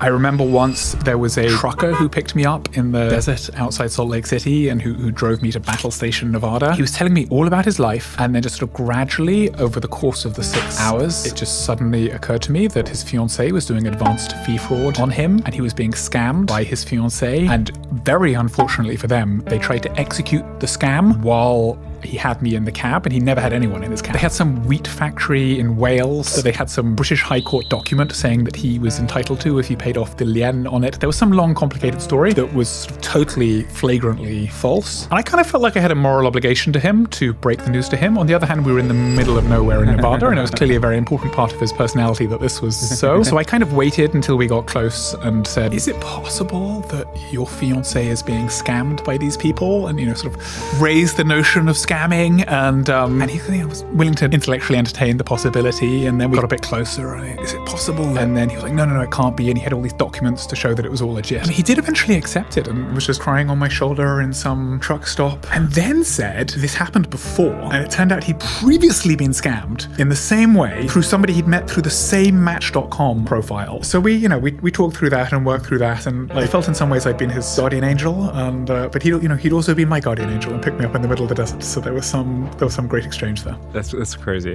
I remember once there was a trucker who picked me up in the desert outside Salt Lake City and who drove me to Battle Station, Nevada. He was telling me all about his life, and then just sort of gradually over the course of the 6 hours, it just suddenly occurred to me that his fiancée was doing advanced fee fraud on him, and he was being scammed by his fiancée. And very unfortunately for them, they tried to execute the scam while he had me in the cab, and he never had anyone in his cab. They had some wheat factory in Wales, so they had some British High Court document saying that he was entitled to if he paid off the lien on it. There was some long, complicated story that was sort of totally, flagrantly false. And I kind of felt like I had a moral obligation to him to break the news to him. On the other hand, we were in the middle of nowhere in Nevada, and it was clearly a very important part of his personality that this was so. So I kind of waited until we got close and said, is it possible that your fiancé is being scammed by these people? And, sort of raise the notion of scamming, and he was willing to intellectually entertain the possibility. And then we got a bit closer. And, is it possible? And then he was like, no, it can't be. And he had all these documents to show that it was all legit. And he did eventually accept it and was just crying on my shoulder in some truck stop. And then said this happened before, and it turned out he'd previously been scammed in the same way through somebody he'd met through the same Match.com profile. So we talked through that and worked through that, and I felt in some ways I'd been his guardian angel, and but he'd also been my guardian angel and picked me up in the middle of the desert. So there was some great exchange there. That's crazy.